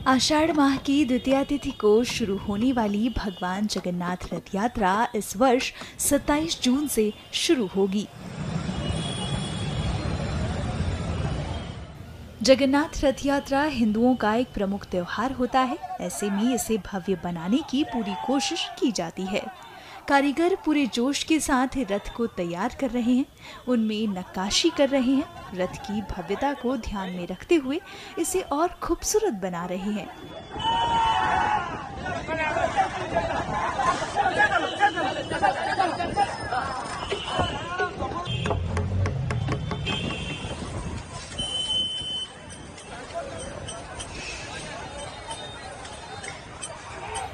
आषाढ़ माह की द्वितीया तिथि को शुरू होने वाली भगवान जगन्नाथ रथ यात्रा इस वर्ष 27 जून से शुरू होगी। जगन्नाथ रथ यात्रा हिंदुओं का एक प्रमुख त्योहार होता है। ऐसे में इसे भव्य बनाने की पूरी कोशिश की जाती है। कारीगर पूरे जोश के साथ रथ को तैयार कर रहे हैं, उनमें नक्काशी कर रहे हैं। रथ की भव्यता को ध्यान में रखते हुए इसे और खूबसूरत बना रहे हैं।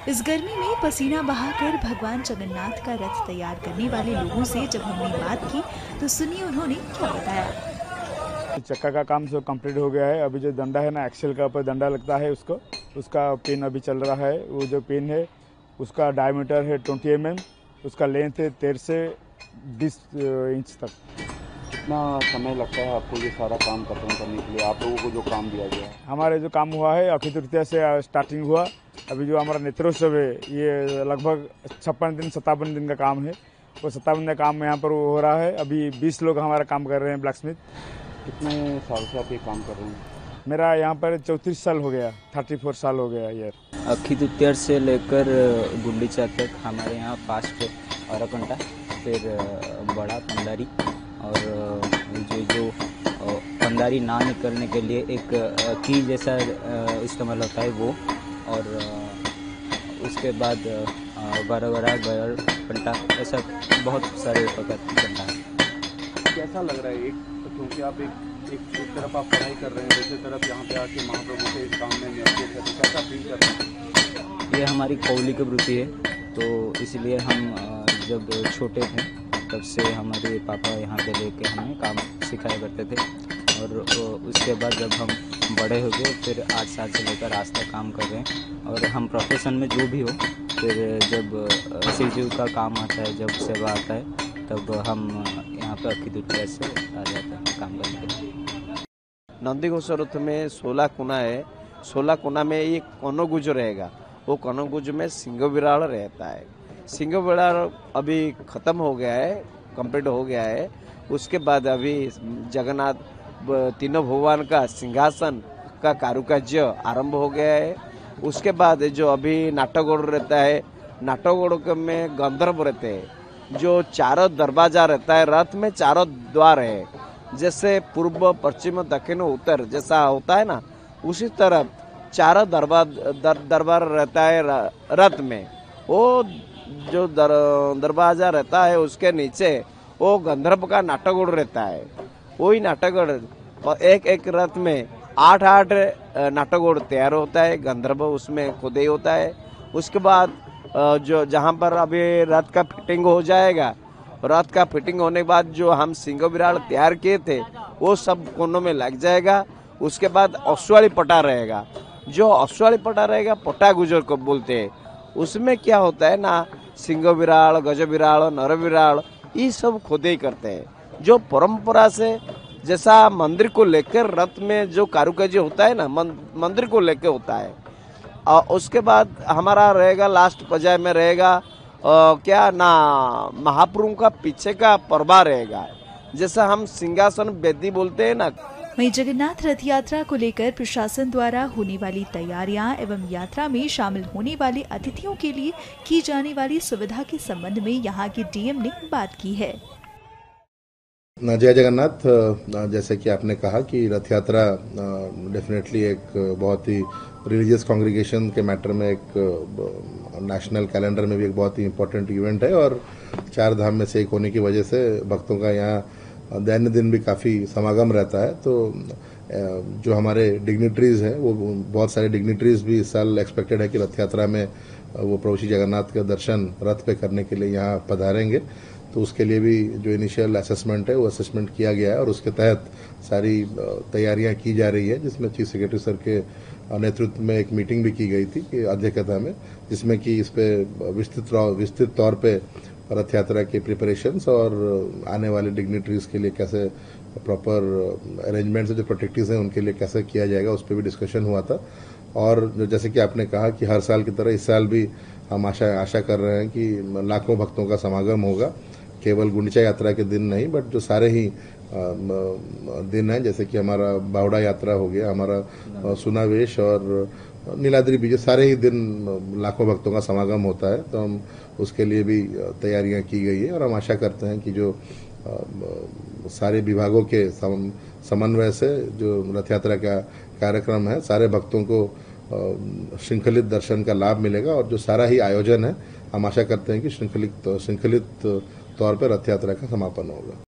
इस गर्मी में पसीना बहाकर भगवान जगन्नाथ का रथ तैयार करने वाले लोगों से जब हमने बात की तो सुनिए उन्होंने क्या बताया। चक्का का काम सब कंप्लीट हो गया है। अभी जो डंडा है ना, एक्सेल का ऊपर डंडा लगता है उसका पिन अभी चल रहा है। वो जो पिन है उसका डायमीटर है 20 mm, उसका लेंथ है 13 से 20 इंच तक। कितना समय लगता है आपको ये सारा काम खत्म करने के लिए, आप लोगों को जो काम दिया गया है? हमारे जो काम हुआ है अक्षय तृतीया से स्टार्टिंग हुआ। अभी जो हमारा नेत्रोत्सव है ये लगभग 57 दिन का काम है। वो 57 दिन का काम यहाँ पर हो रहा है। अभी 20 लोग हमारा काम कर रहे हैं ब्लैक स्मिथ। कितने साल से आप ये काम कर रहे हैं? मेरा यहाँ पर 34 साल हो गया, 34 साल हो गया यार। अक्षय तृतीया से लेकर गुंडीचा तक हमारे यहाँ फास्ट अरकंटा, फिर बड़ा पंडारी और जो पंडारी ना निकलने के लिए एक की जैसा इस्तेमाल होता है वो, और उसके बाद गरा गयर पंटा, ऐसा बहुत सारे प्रकार के पंटा है। कैसा लग रहा है क्योंकि आप एक तरफ आप पढ़ाई कर रहे हैं, दूसरी तरफ यहाँ पे आके महाप्रभु के इस काम में नियोजित है, कैसा फील कर रहे हैं? ये हमारी कौली की वृत्ति है, तो इसलिए हम जब छोटे थे तब से हमारे पापा यहाँ पे लेके हमें काम सिखाया करते थे, और उसके बाद जब हम बड़े हो गए फिर 8 साल से लेकर आज तक काम कर रहे हैं। और हम प्रोफेशन में जो भी हो, फिर जब शिव जी का काम आता है, जब सेवा आता है, तब हम यहाँ पे अक्षय तृतीया से आ जाते हैं काम करने के लिए। नंदीघोष रथ में 16 कोना है। 16 कोना में एक कनगुज रहेगा। वो कनगुज में सिंह विराड़ रहता है। सिंह विराड़ अभी खत्म हो गया है, कंप्लीट हो गया है। उसके बाद अभी जगन्नाथ तीनों भगवान का सिंहासन का कारुकार्य आरंभ हो गया है। उसके बाद जो अभी नाटगोड़ रहता है, नाटगोड़ में गंधर्व रहते हैं। जो चारों दरवाजा रहता है, रथ में चारों द्वार है, जैसे पूर्व पश्चिम दक्षिण उत्तर जैसा होता है ना, उसी तरह चारों दरबार रहता है रथ में। वो जो दरवाजा रहता है उसके नीचे वो गंधर्व का नाटगोड़ रहता है। वही नाटगोड़ एक एक रथ में 8 नाटगोड़ तैयार होता है। गंधर्व उसमें खुद ही होता है। उसके बाद जो जहाँ पर अभी रथ का फिटिंग हो जाएगा, रथ का फिटिंग होने के बाद जो हम सिंह विराड़ तैयार किए थे वो सब कोनों में लग जाएगा। उसके बाद अश्वाली पटा रहेगा। जो अश्वाली पटा रहेगा पटा गुजर को बोलते हैं। उसमें क्या होता है ना, सिंह विराड़, गज विराड़, नर विराड़, ये सब खुद ही करते हैं। जो परंपरा से जैसा मंदिर को लेकर रथ में जो कारुकार्य होता है ना, मंदिर को लेकर होता है। और उसके बाद हमारा रहेगा लास्ट पर्याय में रहेगा क्या ना, महाप्रभु का पीछे का परबा रहेगा, जैसा हम सिंहासन बेदी बोलते हैं ना। वहीं जगन्नाथ रथ यात्रा को लेकर प्रशासन द्वारा होने वाली तैयारियां एवं यात्रा में शामिल होने वाले अतिथियों के लिए की जाने वाली सुविधा के संबंध में यहाँ के डीएम ने बात की है। जय जगन्नाथ। जैसे कि आपने कहा कि रथ यात्रा डेफिनेटली एक बहुत ही रिलीजियस कांग्रीगेशन के मैटर में एक नेशनल कैलेंडर में भी एक बहुत ही इम्पोर्टेंट इवेंट है, और 4 धाम में से एक होने की वजह से भक्तों का यहाँ दैनिक दिन भी काफ़ी समागम रहता है। तो जो हमारे डिग्निटरीज हैं, वो बहुत सारे डिग्निटरीज भी इस साल एक्सपेक्टेड है कि रथ यात्रा में वो प्रभु श्री जगन्नाथ का दर्शन रथ पे करने के लिए यहाँ पधारेंगे। तो उसके लिए भी जो इनिशियल असेसमेंट है वो असेसमेंट किया गया है, और उसके तहत सारी तैयारियां की जा रही है, जिसमें चीफ सेक्रेटरी सर के नेतृत्व में एक मीटिंग भी की गई थी कि अध्यक्षता में, जिसमें कि इस पे विस्तृत तौर पे रथ यात्रा के प्रिपरेशंस और आने वाले डिग्निटरीज के लिए कैसे प्रॉपर अरेंजमेंट्स जो प्रोटेक्टिव्स हैं उनके लिए कैसे किया जाएगा, उस पर भी डिस्कशन हुआ था। और जैसे कि आपने कहा कि हर साल की तरह इस साल भी हम आशा कर रहे हैं कि लाखों भक्तों का समागम होगा, केवल गुंडीचा यात्रा के दिन नहीं, बट जो सारे ही दिन हैं, जैसे कि हमारा बावड़ा यात्रा हो गया, हमारा सुनावेश और नीलाद्री बीज, सारे ही दिन लाखों भक्तों का समागम होता है। तो हम उसके लिए भी तैयारियां की गई है और हम आशा करते हैं कि जो सारे विभागों के समन्वय से जो रथ यात्रा का कार्यक्रम है, सारे भक्तों को श्रृंखलित दर्शन का लाभ मिलेगा और जो सारा ही आयोजन है, हम आशा करते हैं कि श्रृंखलित तौर पर रथ यात्रा का समापन होगा।